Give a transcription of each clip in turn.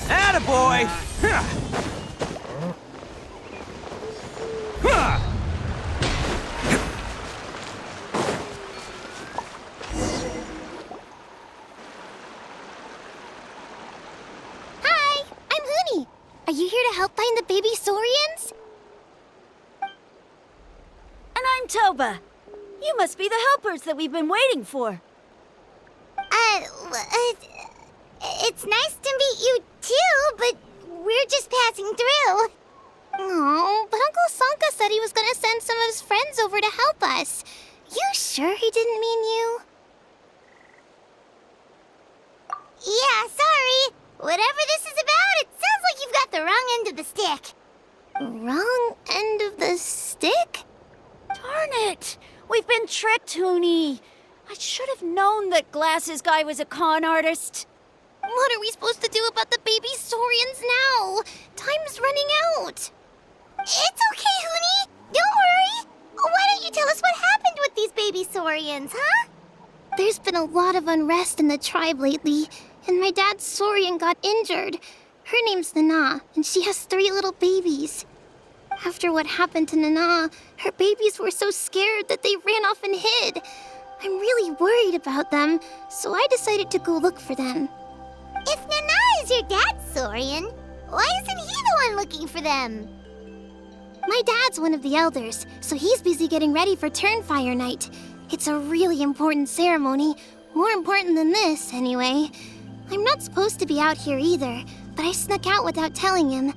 Attaboy! Hi, I'm Huni. Are you here to help find the baby Saurians? And I'm Toba. You must be the helpers that we've been waiting for. It's nice to meet you too, but we're just passing through. Oh, but Uncle Sanka said he was gonna send some of his friends over to help us. You sure he didn't mean you? Yeah, sorry. Whatever this is about, it sounds like you've got the wrong end of the stick. Wrong end of the stick? Darn it! We've been tricked, Huni. I should have known that Glasses Guy was a con artist. What are we supposed to do about the baby Saurians now? Time's running out. It's okay, Huni. Don't worry. Why don't you tell us what happened with these baby Saurians, huh? There's been a lot of unrest in the tribe lately, and my dad's Saurian got injured. Her name's Nana, and she has 3 little babies. After what happened to Nana, her babies were so scared that they ran off and hid. I'm really worried about them, so I decided to go look for them. If Nana is your dad's Saurian, why isn't he the one looking for them? My dad's one of the elders, so he's busy getting ready for Turnfire Night. It's a really important ceremony, more important than this, anyway. I'm not supposed to be out here either, but I snuck out without telling him.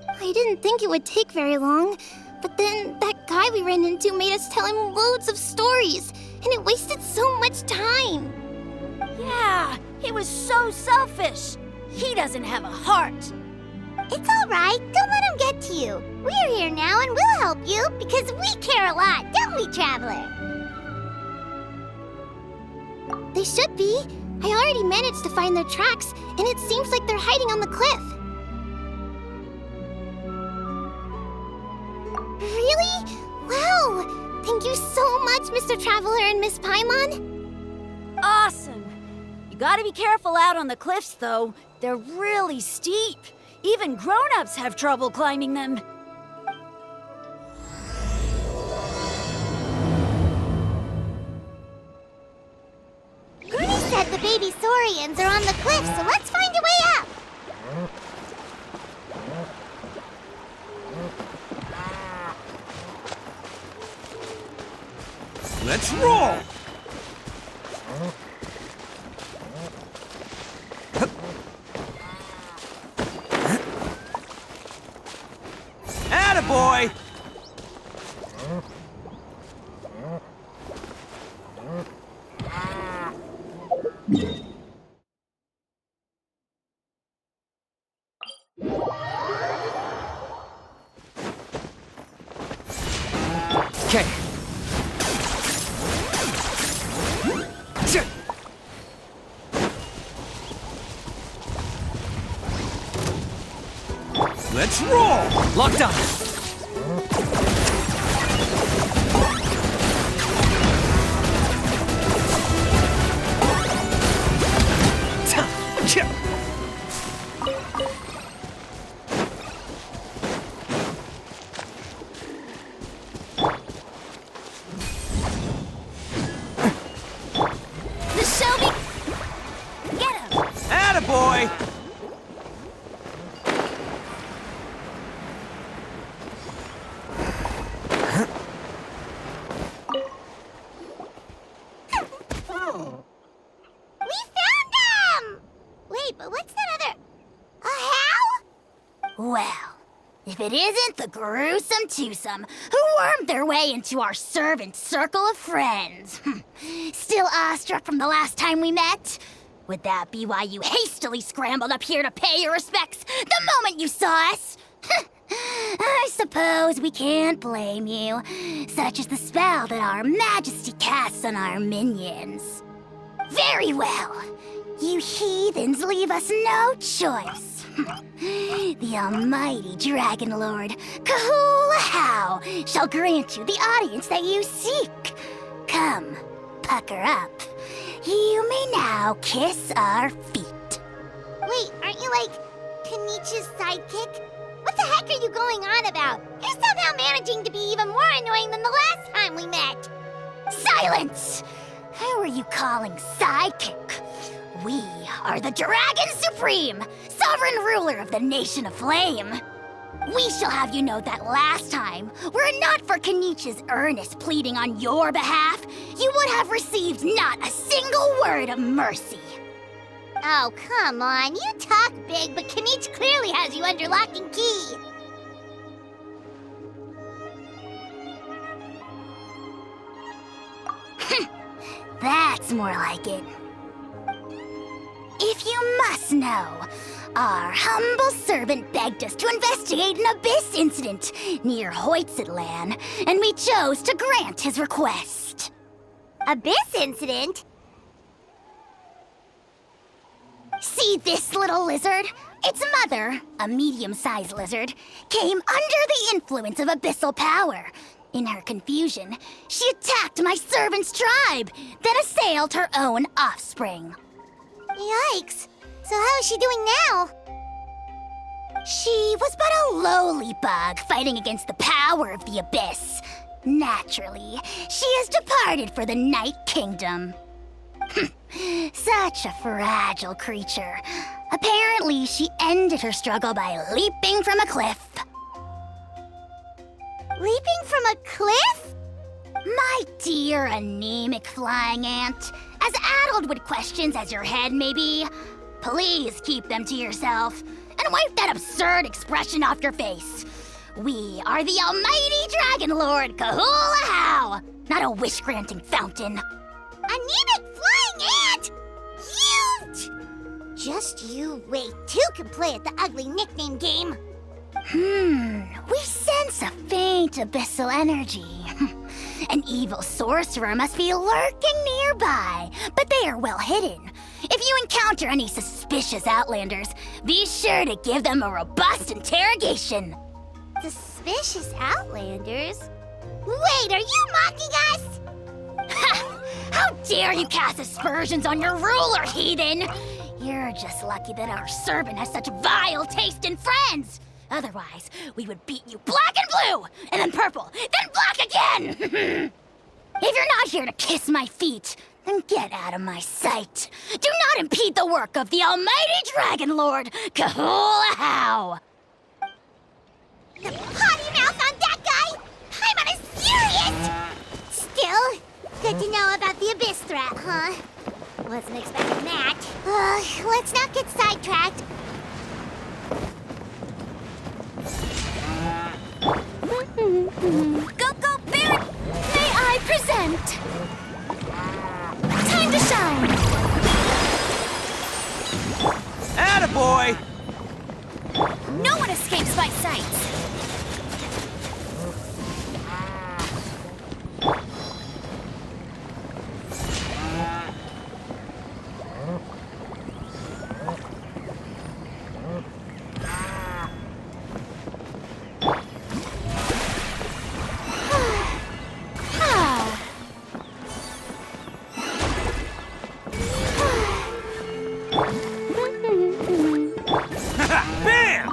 I didn't think it would take very long, but then that guy we ran into made us tell him loads of stories, and it wasted so much time. Yeah, he was so selfish. He doesn't have a heart. It's all right. Don't let him get to you. We're here now and we'll help you because we care a lot, don't we, Traveler? They should be. I already managed to find their tracks, and it seems like they're hiding on the cliff. Really? Wow! Thank you so much, Mr. Traveler and Miss Paimon. Awesome. You gotta be careful out on the cliffs, though. They're really steep. Even grown-ups have trouble climbing them. Gurney said the baby Saurians are on the cliff, so let's find a way up. Let's roll! Attaboy! Okay. Let's roll! Locked on! The Shelby! Get him! Attaboy! We found them! Wait, but what's that other... A how? Well, if it isn't the gruesome twosome who wormed their way into our servant circle of friends. Still awestruck from the last time we met? Would that be why you hastily scrambled up here to pay your respects the moment you saw us? I suppose we can't blame you. Such is the spell that our majesty casts on our minions. Very well. You heathens leave us no choice. the almighty Dragon Lord, Kahula shall grant you the audience that you seek. Come, pucker up. You may now kiss our feet. Wait, aren't you like Kenichi's sidekick? What the heck are you going on about? You're somehow managing to be even more annoying than the last time we met. Silence! Who are you calling sidekick? We are the Dragon Supreme, sovereign ruler of the Nation of Flame. We shall have you know that last time, were it not for Kenichi's earnest pleading on your behalf, you would have received not a single word of mercy. Oh, come on. You talk big, but Kenichi clearly has you under lock and key. That's more like it. If you must know, our humble servant begged us to investigate an abyss incident near Hoytzilan, and we chose to grant his request. Abyss incident? See this little lizard? Its mother, a medium-sized lizard, came under the influence of abyssal power. In her confusion, she attacked my servant's tribe, then assailed her own offspring. Yikes. So how is she doing now? She was but a lowly bug fighting against the power of the abyss. Naturally, she has departed for the Night Kingdom. Such a fragile creature. Apparently, she ended her struggle by leaping from a cliff. Leaping from a cliff? My dear anemic flying ant, as addled with questions as your head may be, please keep them to yourself and wipe that absurd expression off your face. We are the almighty Dragon Lord Kahula, not a wish-granting fountain. Anemic flying ant! Huge! Just you wait. Two can play at the ugly nickname game. We sense a faint abyssal energy. An evil sorcerer must be lurking nearby, but they are well hidden. If you encounter any suspicious outlanders, be sure to give them a robust interrogation. Suspicious outlanders? Wait, are you mocking us? Ha! How dare you cast aspersions on your ruler, heathen! You're just lucky that our servant has such vile taste in friends. Otherwise, we would beat you black and blue, and then purple, then black again! If you're not here to kiss my feet, then get out of my sight. Do not impede the work of the almighty Dragon Lord, Kahula. The potty mouth on that guy? I'm on his furious! Still, good to know about the abyss threat, huh? Wasn't expecting that. Let's not get sidetracked. Go, Baron! May I present? Time to shine! Attaboy! No one escapes my sight! Bam!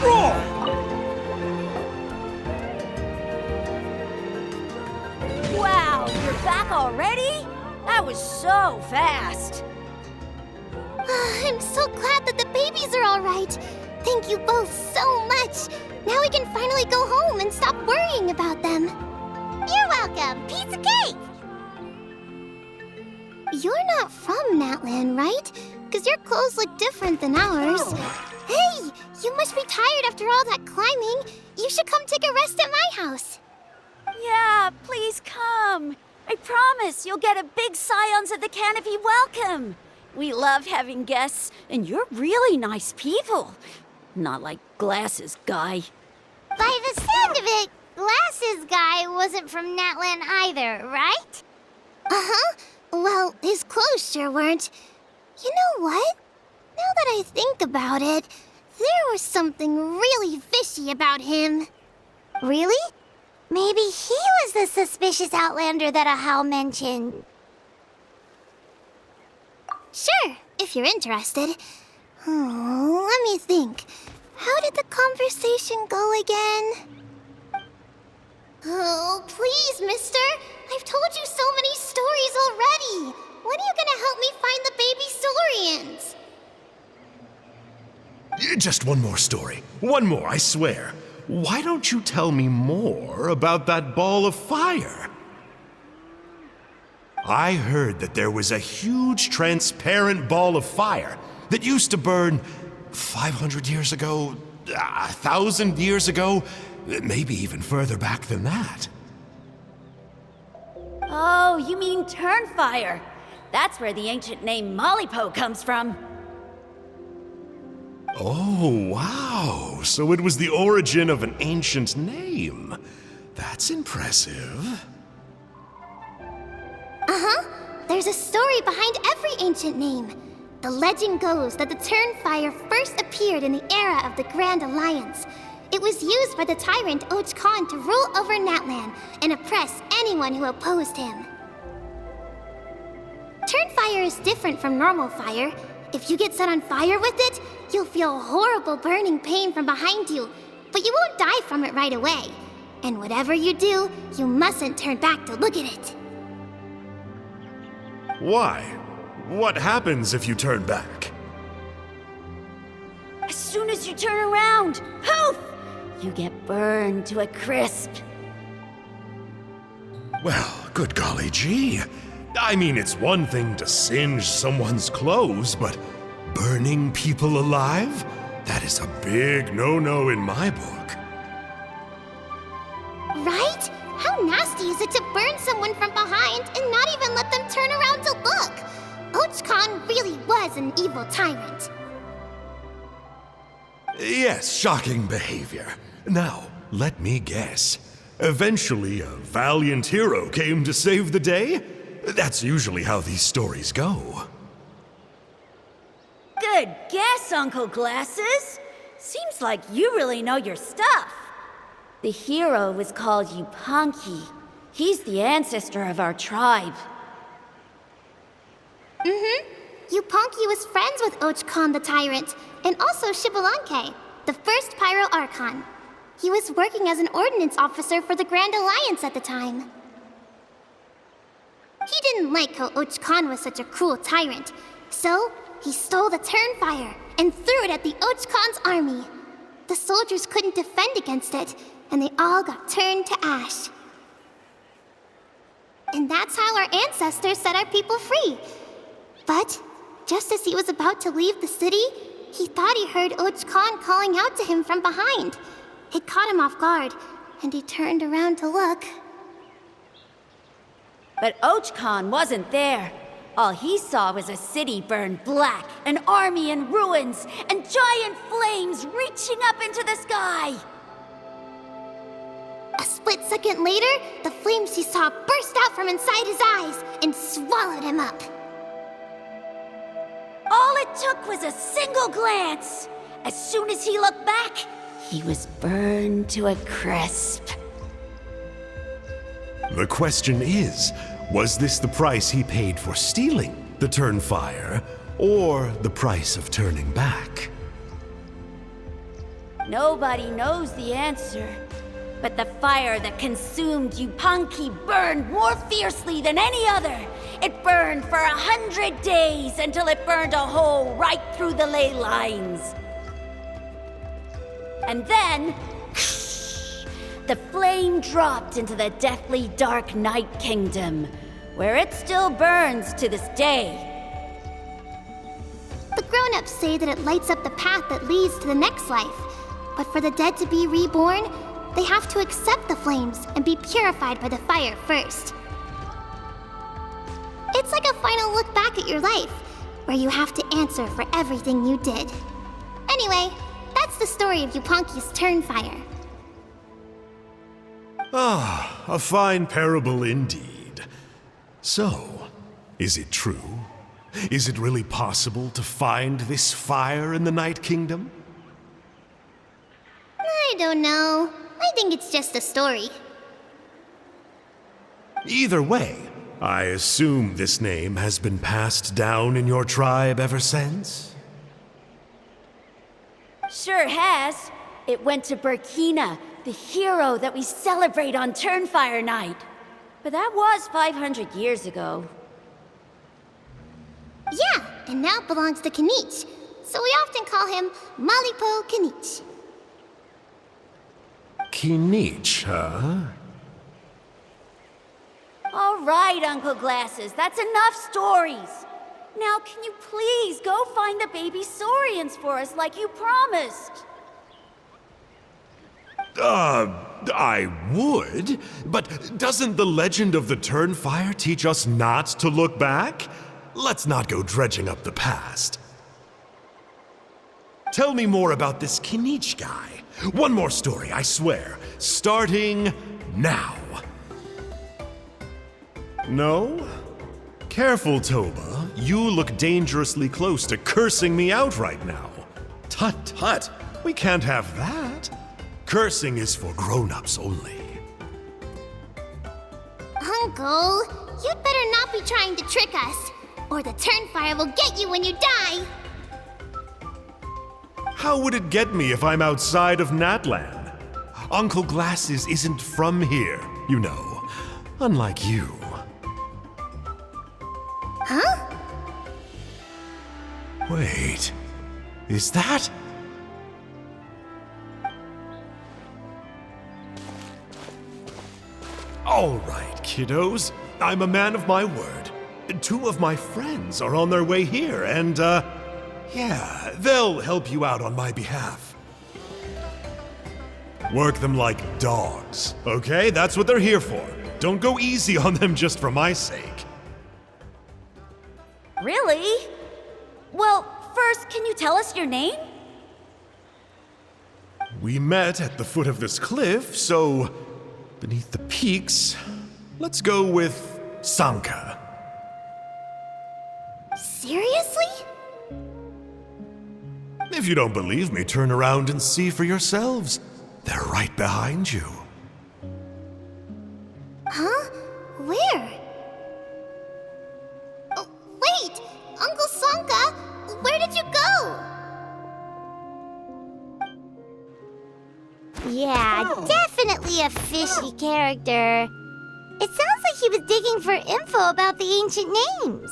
Roar! Wow, you're back already? That was so fast. I'm so glad that the babies are all right. Thank you both so much. Now we can finally go home and stop worrying about them. You're welcome. Piece of cake. You're not from Natlan, right? Because your clothes look different than ours. Hey, you must be tired after all that climbing. You should come take a rest at my house. Yeah, please come. I promise you'll get a big Scions of the Canopy welcome. We love having guests, and you're really nice people. Not like Glasses Guy. By the sound of it, Glasses Guy wasn't from Natlan either, right? Uh-huh. Well, his clothes sure weren't. You know what? Now that I think about it, there was something really fishy about him. Really? Maybe he was the suspicious outlander that Ahau mentioned. Sure, if you're interested. Oh, let me think. How did the conversation go again? Oh, please, mister. I've told you so many stories already. When are you gonna help me find the baby Saurians? Just one more story. One more, I swear. Why don't you tell me more about that ball of fire? I heard that there was a huge transparent ball of fire that used to burn 500 years ago, 1,000 years ago, maybe even further back than that. Oh, you mean Turnfire. That's where the ancient name Mollypo comes from. Oh, wow. So it was the origin of an ancient name. That's impressive. Uh-huh. There's a story behind every ancient name. The legend goes that the Turnfire first appeared in the era of the Grand Alliance. It was used by the tyrant Och Khan to rule over Natlan and oppress anyone who opposed him. Turnfire is different from normal fire. If you get set on fire with it, you'll feel horrible burning pain from behind you, but you won't die from it right away. And whatever you do, you mustn't turn back to look at it. Why? What happens if you turn back? As soon as you turn around, poof! You get burned to a crisp. Well, good golly gee. I mean, it's one thing to singe someone's clothes, but burning people alive? That is a big no-no in my book. Right? How nasty is it to burn someone from behind and not even let them turn around to look? Och Khan really was an evil tyrant. Yes, shocking behavior. Now, let me guess. Eventually, a valiant hero came to save the day? That's usually how these stories go. Good guess, Uncle Glasses. Seems like you really know your stuff. The hero was called Yupanqui. He's the ancestor of our tribe. Yupanqui was friends with Och Khan the tyrant, and also Shibalanke, the first Pyro Archon. He was working as an ordnance officer for the Grand Alliance at the time. He didn't like how Och Khan was such a cruel tyrant, so he stole the Turnfire and threw it at the Och Khan's army. The soldiers couldn't defend against it, and they all got turned to ash. And that's how our ancestors set our people free. But just as he was about to leave the city, he thought he heard Och Khan calling out to him from behind. It caught him off guard, and he turned around to look. But Och Khan wasn't there. All he saw was a city burned black, an army in ruins, and giant flames reaching up into the sky. A split second later, the flames he saw burst out from inside his eyes and swallowed him up. All it took was a single glance. As soon as he looked back, he was burned to a crisp. The question is, was this the price he paid for stealing the Turnfire, or the price of turning back? Nobody knows the answer. But the fire that consumed Yupanqui burned more fiercely than any other. It burned for 100 days until it burned a hole right through the ley lines. And then, the flame dropped into the deathly dark Night Kingdom, where it still burns to this day. The grown-ups say that it lights up the path that leads to the next life. But for the dead to be reborn, they have to accept the flames and be purified by the fire first. It's like a final look back at your life, where you have to answer for everything you did. Anyway, that's the story of Yupanqui's Turnfire. Ah, a fine parable indeed. So, is it true? Is it really possible to find this fire in the Night Kingdom? I don't know. I think it's just a story. Either way, I assume this name has been passed down in your tribe ever since? Sure has. It went to Burkina, the hero that we celebrate on Turnfire Night. But that was 500 years ago. Yeah, and now it belongs to Kanich. So we often call him Malipo Kanich. Kinich, huh? All right, Uncle Glasses, that's enough stories. Now, can you please go find the baby Saurians for us like you promised? I would, but doesn't the legend of the Turnfire teach us not to look back? Let's not go dredging up the past. Tell me more about this Kinich guy. One more story, I swear. Starting now. No? Careful, Toba. You look dangerously close to cursing me out right now. Tut tut, we can't have that. Cursing is for grown-ups only. Uncle, you'd better not be trying to trick us, or the Turnfire will get you when you die. How would it get me if I'm outside of Natlan? Uncle Glasses isn't from here, you know. Unlike you. Huh? Wait, is that? All right, kiddos. I'm a man of my word. 2 of my friends are on their way here, and, yeah, they'll help you out on my behalf. Work them like dogs, okay? That's what they're here for. Don't go easy on them just for my sake. Really? Well, first, can you tell us your name? We met at the foot of this cliff, so beneath the peaks, let's go with Sanka. Seriously? If you don't believe me, turn around and see for yourselves. They're right behind you. Huh? Where? Oh, wait! Uncle Sanka, where did you go? Yeah, definitely a fishy character. It sounds like he was digging for info about the ancient names.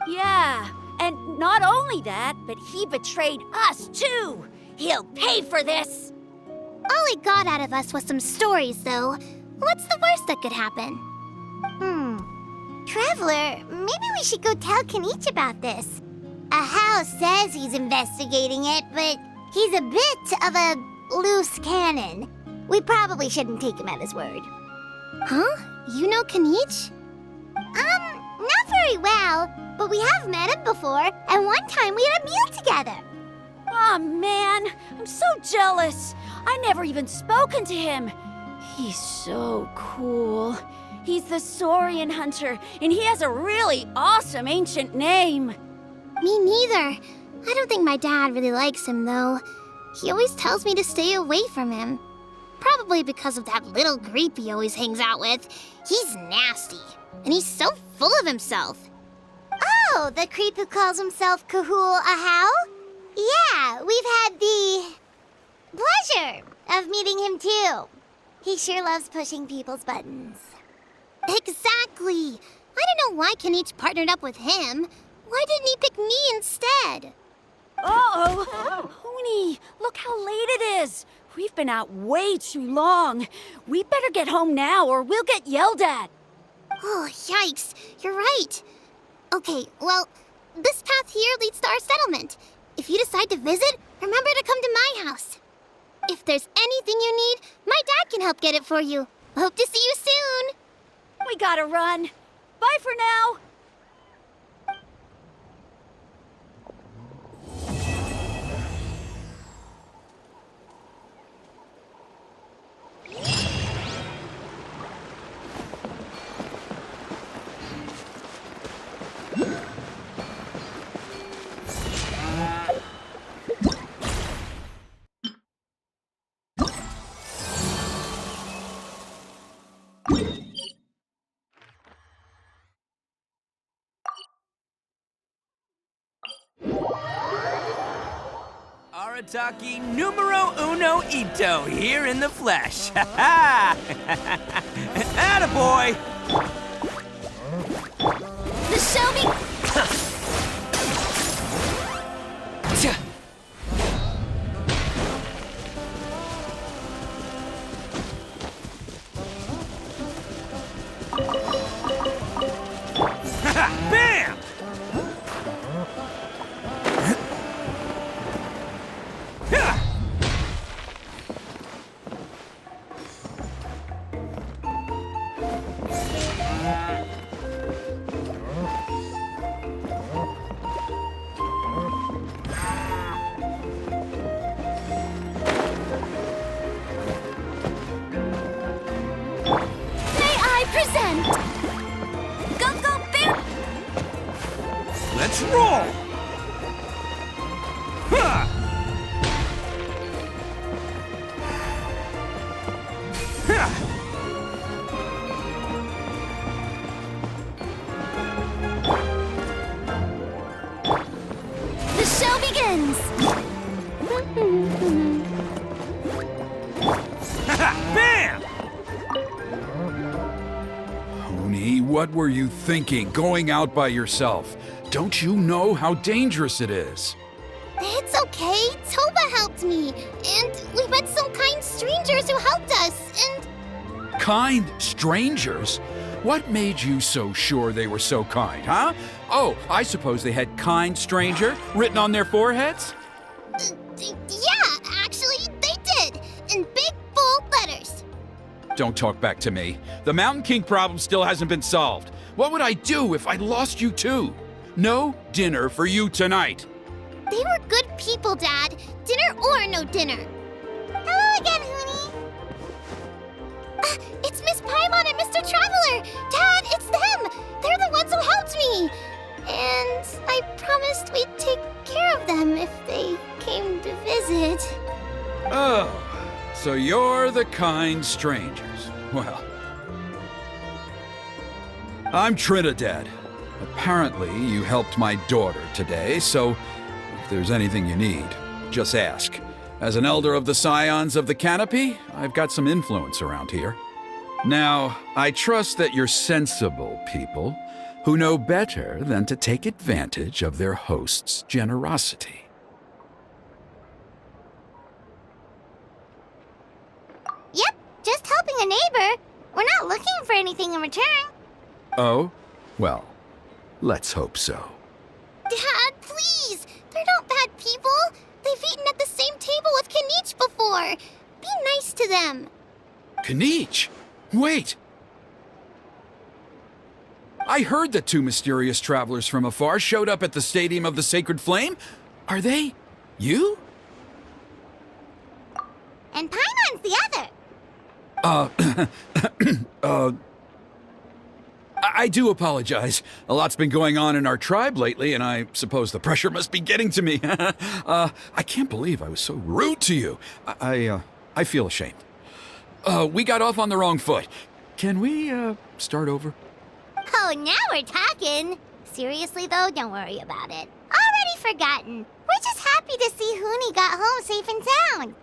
Yeah, and not only that, but he betrayed us too. He'll pay for this. All he got out of us was some stories, though. What's the worst that could happen? Traveler, maybe we should go tell Kanich about this. Ahau says he's investigating it, but he's a bit of a loose cannon. We probably shouldn't take him at his word. Huh? You know Kanich? Not very well, but we have met him before, and one time we had a meal together. Aw, man, I'm so jealous. I never even spoken to him. He's so cool. He's the Saurian hunter, and he has a really awesome ancient name. Me neither. I don't think my dad really likes him, though. He always tells me to stay away from him. Probably because of that little creep he always hangs out with. He's nasty, and he's so full of himself. Oh, the creep who calls himself Kahul Ahau? Yeah, we've had the pleasure of meeting him too. He sure loves pushing people's buttons. Exactly. I don't know why Kenichi partnered up with him. Why didn't he pick me instead? Uh-oh! Hoonie, look how late it is. We've been out way too long. We better get home now or we'll get yelled at. Oh, yikes. You're right. Okay, well, this path here leads to our settlement. If you decide to visit, remember to come to my house. If there's anything you need, my dad can help get it for you. Hope to see you soon. We gotta run. Bye for now. Arataki numero uno ito here in the flesh. Ha ha! Attaboy! The Shelby... Bam! May I present? Go, Bear! Let's roll! Ha! Ha! The show begins! Bam! Tony, what were you thinking, going out by yourself? Don't you know how dangerous it is? It's okay. Toba helped me. And we met some kind strangers who helped us. And Kind strangers? What made you so sure they were so kind, huh? Oh, I suppose they had kind stranger written on their foreheads? yeah, actually, they did. In big, bold letters. Don't talk back to me. The Mountain King problem still hasn't been solved. What would I do if I lost you too? No dinner for you tonight. They were good people, Dad. Dinner or no dinner. Hello again, Hoonie. It's Miss Paimon and Mr. Traveler. Dad, it's them. They're the ones who helped me. And I promised we'd take care of them if they came to visit. Oh, so you're the kind strangers. Well, I'm Trinidad. Apparently, you helped my daughter today, so if there's anything you need, just ask. As an elder of the Scions of the Canopy, I've got some influence around here. Now, I trust that you're sensible people who know better than to take advantage of their host's generosity. Yep, just helping a neighbor. We're not looking for anything in return. Oh? Well, let's hope so. Dad, please! They're not bad people. They've eaten at the same table with Kenichi before. Be nice to them. Kenichi! Wait! I heard that two mysterious travelers from afar showed up at the Stadium of the Sacred Flame. Are they you? And Paimon's the other. I do apologize. A lot's been going on in our tribe lately, and I suppose the pressure must be getting to me. I can't believe I was so rude to you. I feel ashamed. We got off on the wrong foot. Can we, start over? Oh, now we're talking. Seriously, though, don't worry about it. Already forgotten. We're just happy to see Hoonie got home safe and sound.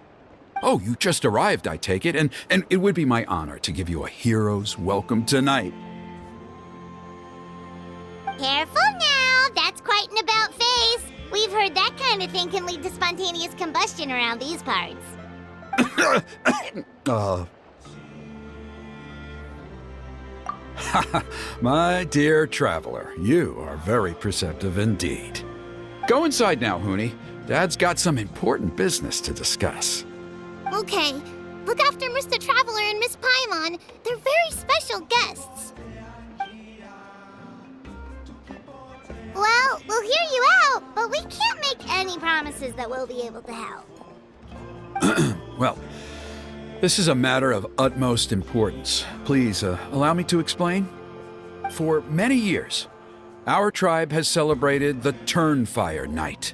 Oh, you just arrived, I take it, and it would be my honor to give you a hero's welcome tonight. Careful now, that's quite an about face. We've heard that kind of thing can lead to spontaneous combustion around these parts. My dear traveler, you are very perceptive indeed. Go inside now, Huni. Dad's got some important business to discuss. Okay, look after Mr. Traveler and Miss Paimon. They're very special guests. Well, we'll hear you out, but we can't make any promises that we'll be able to help. Well, this is a matter of utmost importance. Please, allow me to explain. For many years, our tribe has celebrated the Turnfire Night.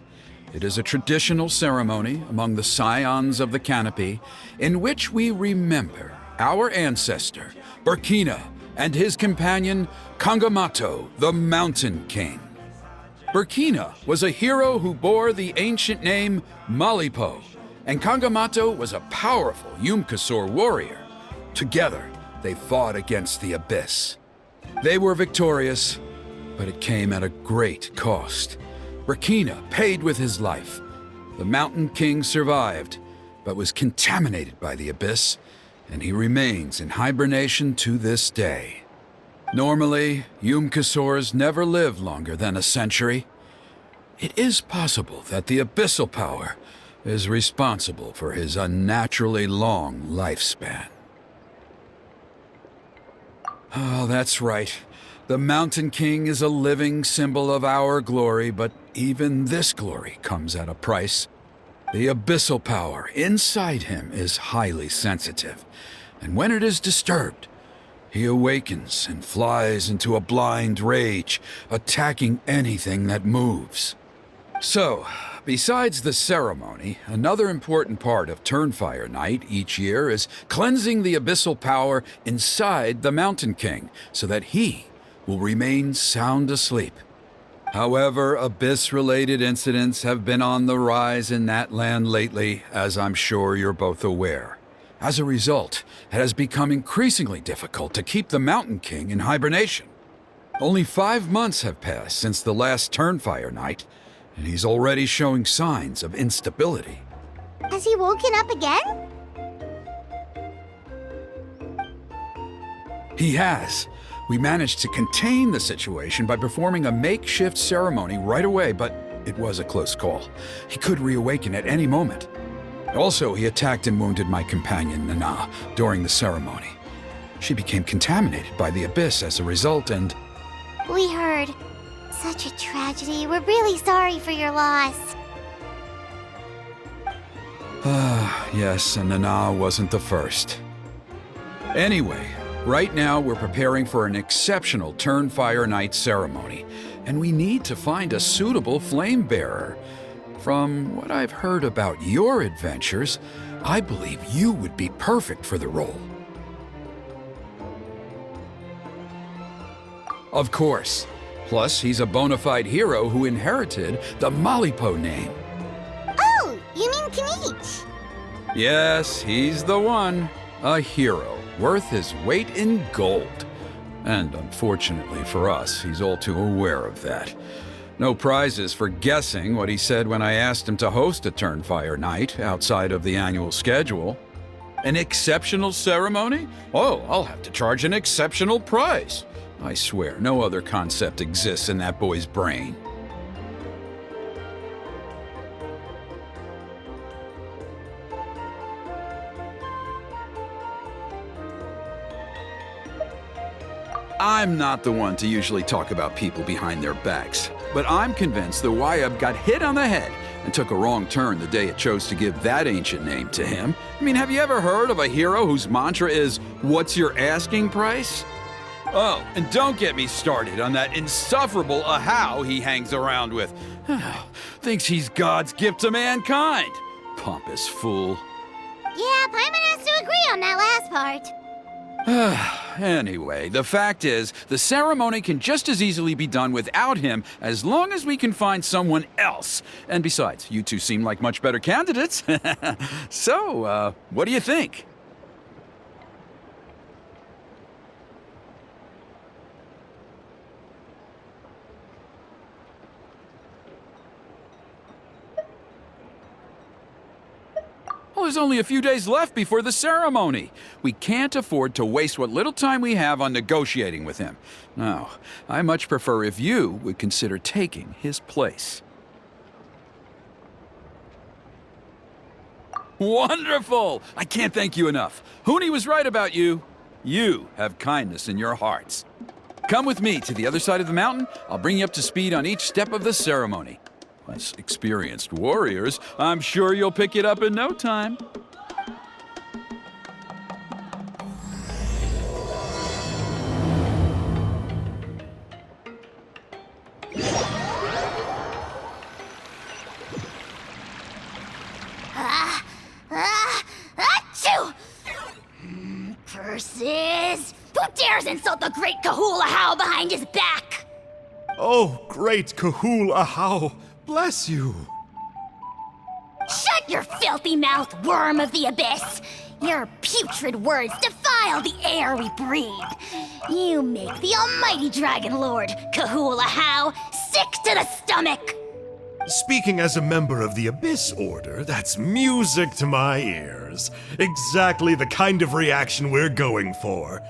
It is a traditional ceremony among the Scions of the Canopy in which we remember our ancestor, Burkina, and his companion, Kangamato, the Mountain King. Burkina was a hero who bore the ancient name Malipo, and Kangamato was a powerful Yumkasor warrior. Together, they fought against the Abyss. They were victorious, but it came at a great cost. Burkina paid with his life. The Mountain King survived, but was contaminated by the Abyss, and he remains in hibernation to this day. Normally, Yumkasors never live longer than a century. It is possible that the Abyssal Power is responsible for his unnaturally long lifespan. Oh, that's right. The Mountain King is a living symbol of our glory, but even this glory comes at a price. The Abyssal Power inside him is highly sensitive, and when it is disturbed, he awakens and flies into a blind rage, attacking anything that moves. So, besides the ceremony, another important part of Turnfire Night each year is cleansing the Abyssal Power inside the Mountain King so that he will remain sound asleep. However, Abyss-related incidents have been on the rise in Natlan lately, as I'm sure you're both aware. As a result, it has become increasingly difficult to keep the Mountain King in hibernation. Only 5 months have passed since the last Turnfire Night, and he's already showing signs of instability. Has he woken up again? He has. We managed to contain the situation by performing a makeshift ceremony right away, but it was a close call. He could reawaken at any moment. Also, he attacked and wounded my companion, Nana, during the ceremony. She became contaminated by the Abyss as a result, and... We heard. Such a tragedy. We're really sorry for your loss. Yes, and Nana wasn't the first. Anyway, right now we're preparing for an exceptional Turnfire Night ceremony, and we need to find a suitable flame bearer. From what I've heard about your adventures, I believe you would be perfect for the role. Of course. Plus, he's a bona fide hero who inherited the Malipo name. Oh, you mean Kanich? Yes, he's the one. A hero, worth his weight in gold. And unfortunately for us, he's all too aware of that. No prizes for guessing what he said when I asked him to host a Turnfire Night outside of the annual schedule. An exceptional ceremony? Oh, I'll have to charge an exceptional price. I swear, no other concept exists in that boy's brain. I'm not the one to usually talk about people behind their backs, but I'm convinced the Wyab got hit on the head and took a wrong turn the day it chose to give that ancient name to him. I mean, have you ever heard of a hero whose mantra is, "What's your asking price?" Oh, and don't get me started on that insufferable Ahau he hangs around with. Thinks he's God's gift to mankind. Pompous fool. Yeah, Paimon has to agree on that last part. Anyway, the fact is, the ceremony can just as easily be done without him as long as we can find someone else. And besides, you two seem like much better candidates. So, what do you think? Well, there's only a few days left before the ceremony. We can't afford to waste what little time we have on negotiating with him. Now, I much prefer if you would consider taking his place. Wonderful! I can't thank you enough. Huni was right about you. You have kindness in your hearts. Come with me to the other side of the mountain. I'll bring you up to speed on each step of the ceremony. As experienced warriors, I'm sure you'll pick it up in no time. Achoo! Curses! Who dares insult the great Kahula How behind his back? Oh, great Kahul Ahau, bless you. Shut your filthy mouth, worm of the abyss! Your putrid words defile the air we breathe. You make the almighty Dragon Lord, Kahula How, sick to the stomach! Speaking as a member of the Abyss Order, that's music to my ears. Exactly the kind of reaction we're going for.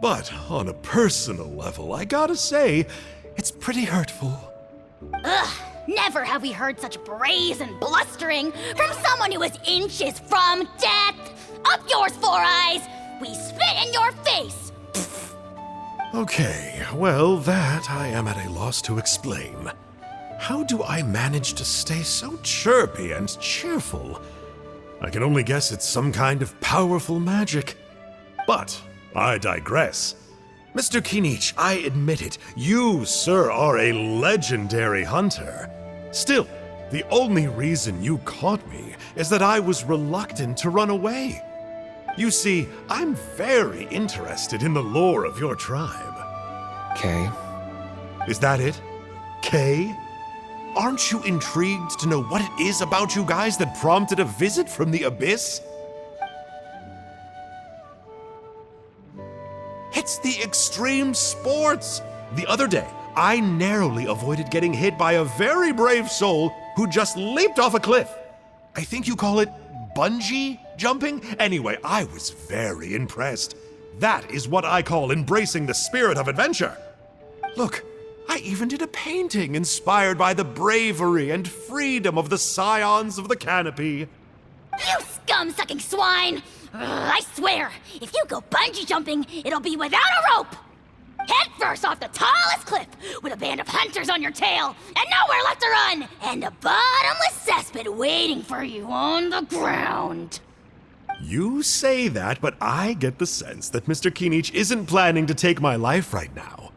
But on a personal level, I gotta say, it's pretty hurtful. Ugh, never have we heard such brazen blustering from someone who is inches from death! Up yours, Four Eyes! We spit in your face! Okay, well, that I am at a loss to explain. How do I manage to stay so chirpy and cheerful? I can only guess it's some kind of powerful magic. But I digress. Mr. Kinich, I admit it, you, sir, are a legendary hunter. Still, the only reason you caught me is that I was reluctant to run away. You see, I'm very interested in the lore of your tribe. Kay. Is that it? Kay? Aren't you intrigued to know what it is about you guys that prompted a visit from the Abyss? It's the extreme sports! The other day, I narrowly avoided getting hit by a very brave soul who just leaped off a cliff. I think you call it bungee jumping? Anyway, I was very impressed. That is what I call embracing the spirit of adventure. Look, I even did a painting inspired by the bravery and freedom of the scions of the canopy. You scum-sucking swine! Ugh, I swear, if you go bungee jumping, it'll be without a rope! Head first off the tallest cliff, with a band of hunters on your tail, and nowhere left to run, and a bottomless cesspit waiting for you on the ground. You say that, but I get the sense that Mr. Kinich isn't planning to take my life right now.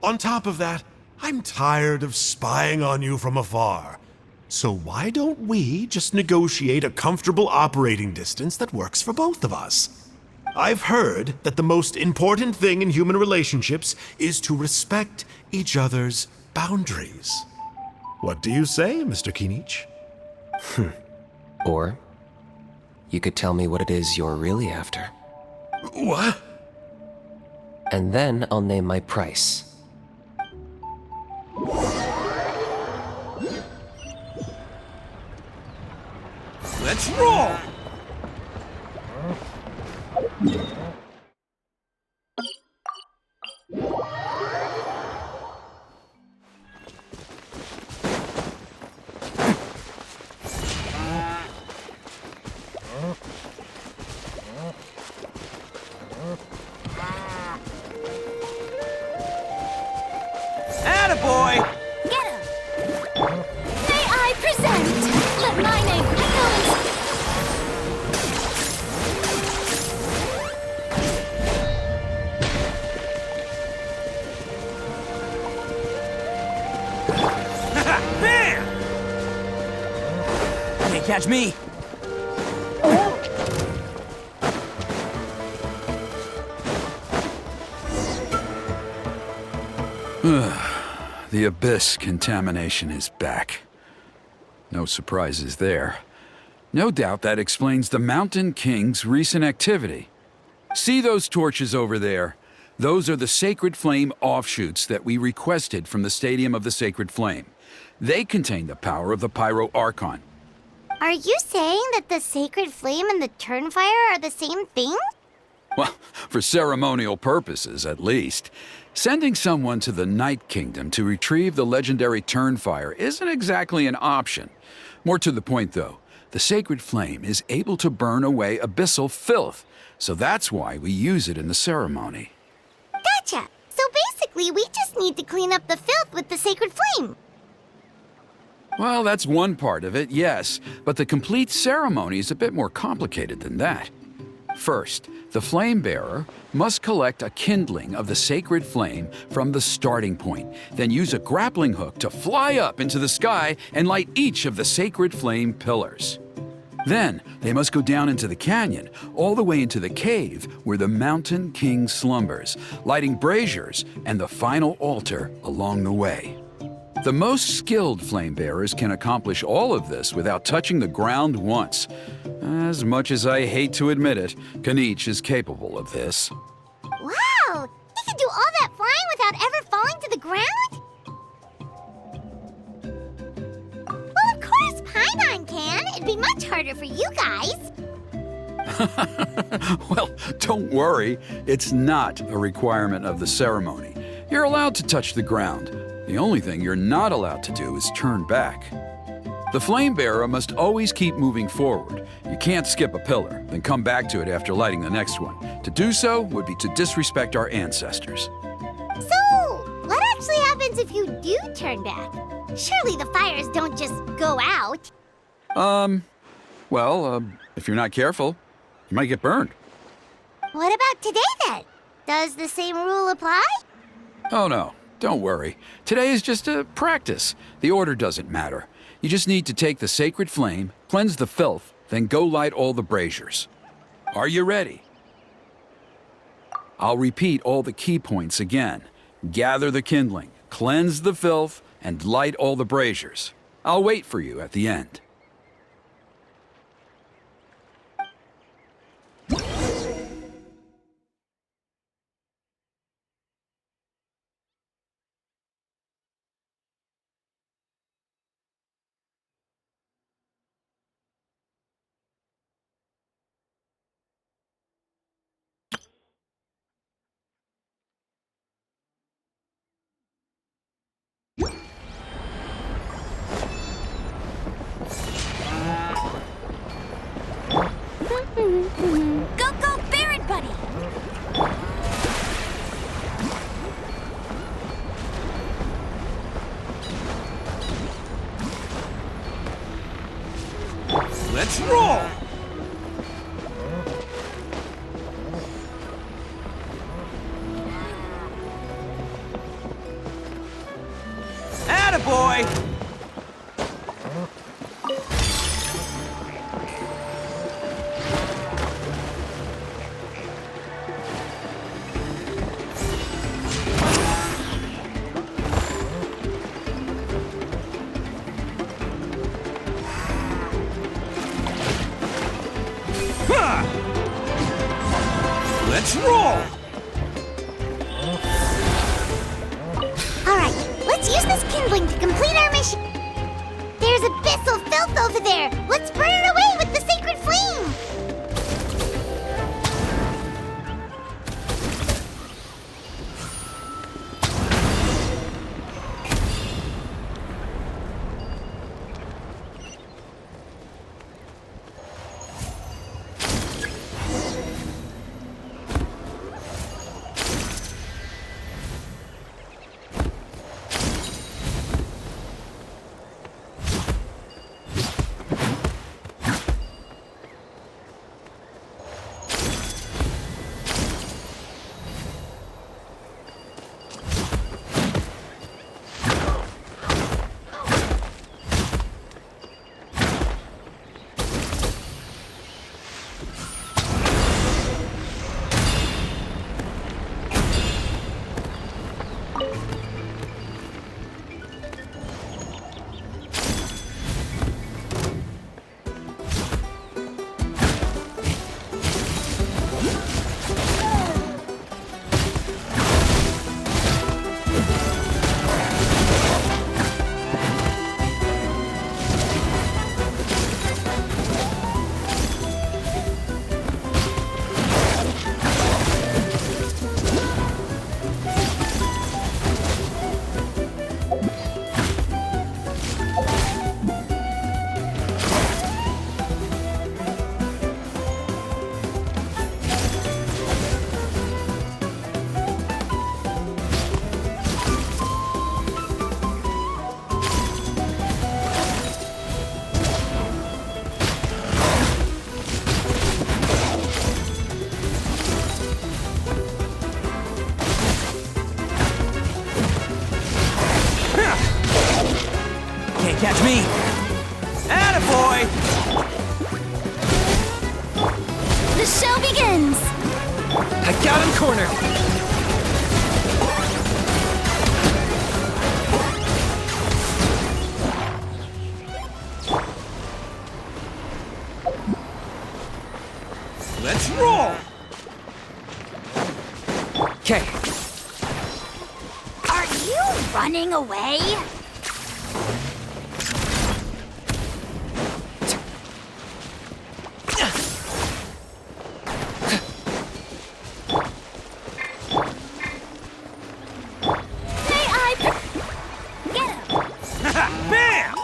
On top of that, I'm tired of spying on you from afar. So why don't we just negotiate a comfortable operating distance that works for both of us? I've heard that the most important thing in human relationships is to respect each other's boundaries. What do you say, Mr. Kinich? Or you could tell me what it is you're really after. What? And then I'll name my price. Let's roll! Attaboy! Get him! May I present? Let my name echo Bam! Can't catch me. The abyss contamination is back. No surprises there. No doubt that explains the Mountain King's recent activity. See those torches over there? Those are the Sacred Flame offshoots that we requested from the Stadium of the Sacred Flame. They contain the power of the Pyro Archon. Are you saying that the Sacred Flame and the Turnfire are the same thing? Well, for ceremonial purposes, at least. Sending someone to the Night Kingdom to retrieve the legendary Turnfire isn't exactly an option. More to the point, though, the Sacred Flame is able to burn away abyssal filth, so that's why we use it in the ceremony. Gotcha! So basically, we just need to clean up the filth with the Sacred Flame. Well, that's one part of it, yes, but the complete ceremony is a bit more complicated than that. First, the flame bearer must collect a kindling of the sacred flame from the starting point, then use a grappling hook to fly up into the sky and light each of the sacred flame pillars. Then, they must go down into the canyon, all the way into the cave where the Mountain King slumbers, lighting braziers and the final altar along the way. The most skilled flame bearers can accomplish all of this without touching the ground once. As much as I hate to admit it, Kanich is capable of this. Wow! He can do all that flying without ever falling to the ground? Well, of course Paimon can. It'd be much harder for you guys. Well, don't worry. It's not a requirement of the ceremony. You're allowed to touch the ground. The only thing you're not allowed to do is turn back. The flame bearer must always keep moving forward. You can't skip a pillar, then come back to it after lighting the next one. To do so would be to disrespect our ancestors. So, what actually happens if you do turn back? Surely the fires don't just go out. If you're not careful, you might get burned. What about today then? Does the same rule apply? Oh no, don't worry. Today is just a practice. The order doesn't matter. You just need to take the sacred flame, cleanse the filth, then go light all the braziers. Are you ready? I'll repeat all the key points again. Gather the kindling, cleanse the filth, and light all the braziers. I'll wait for you at the end. Go, go, Baron Buddy! Let's roll! Attaboy! Let's roll! Alright, let's use this kindling to complete our mission. There's abyssal filth over there. Let's burn it away with the sacred flame. me. Attaboy! The show begins! I got him cornered. Let's roll! Okay. Are you running away? Bam!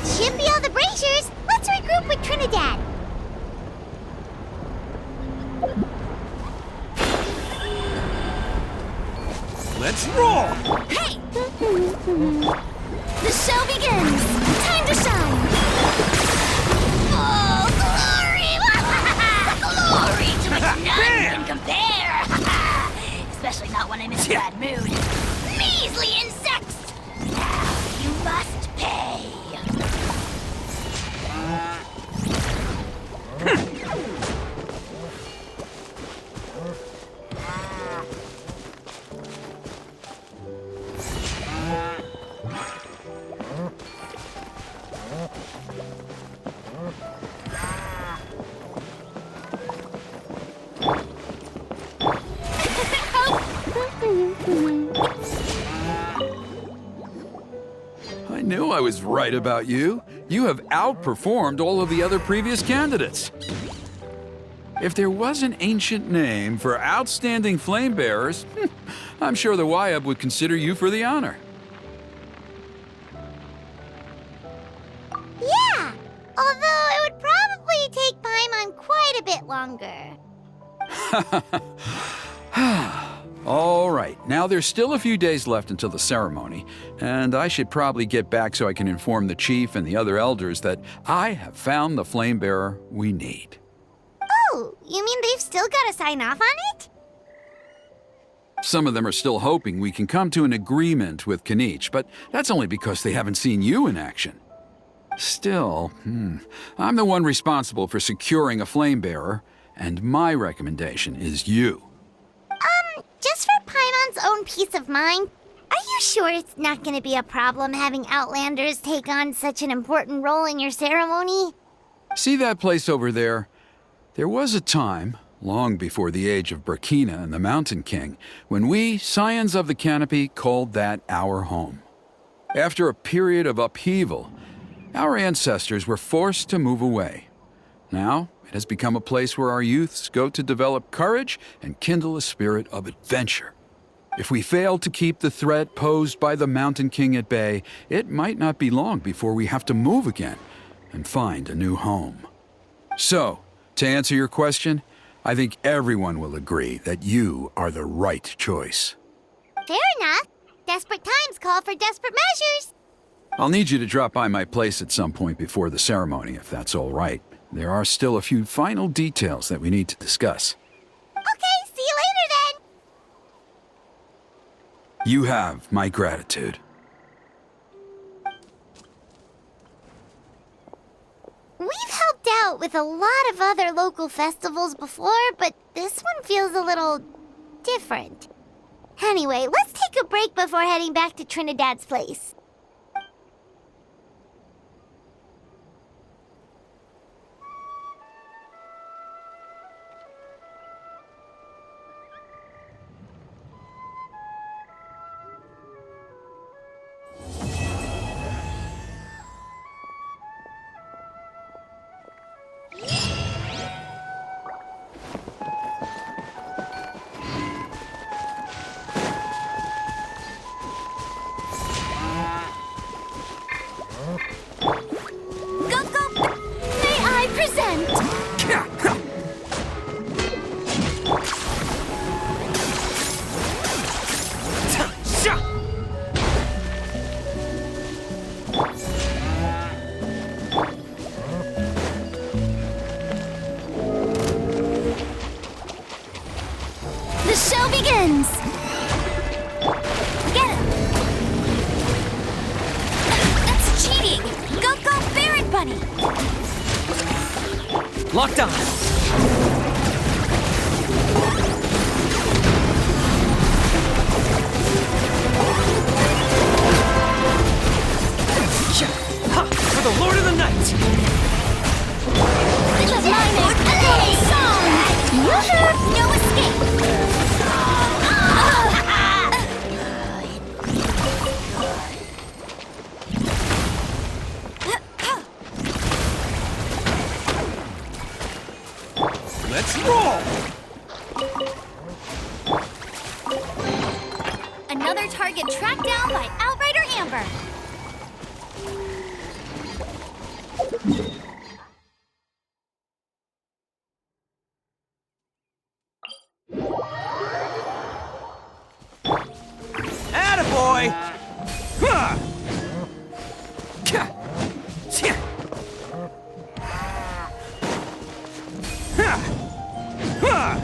Should be all the Braziers. Let's regroup with Trinidad. Let's roll! Hey! The show begins. Time to shine. Oh, glory! Glory to which none can compare! Especially not when I'm in a bad mood. Measly insects! Now you must pay. I knew I was right about you. You have outperformed all of the other previous candidates. If there was an ancient name for outstanding flame bearers, I'm sure the Wyab would consider you for the honor. Yeah, although it would probably take Paimon quite a bit longer. All right, now there's still a few days left until the ceremony, and I should probably get back so I can inform the chief and the other elders that I have found the flame bearer we need. Oh, you mean they've still got to sign off on it? Some of them are still hoping we can come to an agreement with Kinich, but that's only because they haven't seen you in action. Still, I'm the one responsible for securing a flame bearer, and my recommendation is you. Just for Paimon's own peace of mind, are you sure it's not going to be a problem having Outlanders take on such an important role in your ceremony? See that place over there? There was a time, long before the age of Burkina and the Mountain King, when we, Scions of the Canopy, called that our home. After a period of upheaval, our ancestors were forced to move away. Now, it has become a place where our youths go to develop courage and kindle a spirit of adventure. If we fail to keep the threat posed by the Mountain King at bay, it might not be long before we have to move again and find a new home. So, to answer your question, I think everyone will agree that you are the right choice. Fair enough. Desperate times call for desperate measures. I'll need you to drop by my place at some point before the ceremony, if that's all right. There are still a few final details that we need to discuss. Okay, see you later then. You have my gratitude. We've helped out with a lot of other local festivals before, but this one feels a little different. Anyway, let's take a break before heading back to Trinidad's place. The show begins! Get him! That's cheating! Go, go, Baron Bunny! Locked on. Ha! For the Lord of the Night! No escape! Let's roll! Another target tracked down by Outrider Amber. Attaboy! Huh! Ka! Tja! Ha! Ha!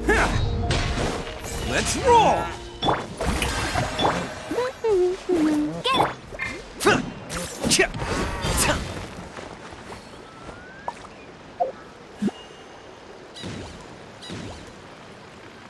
Ha! Let's roll!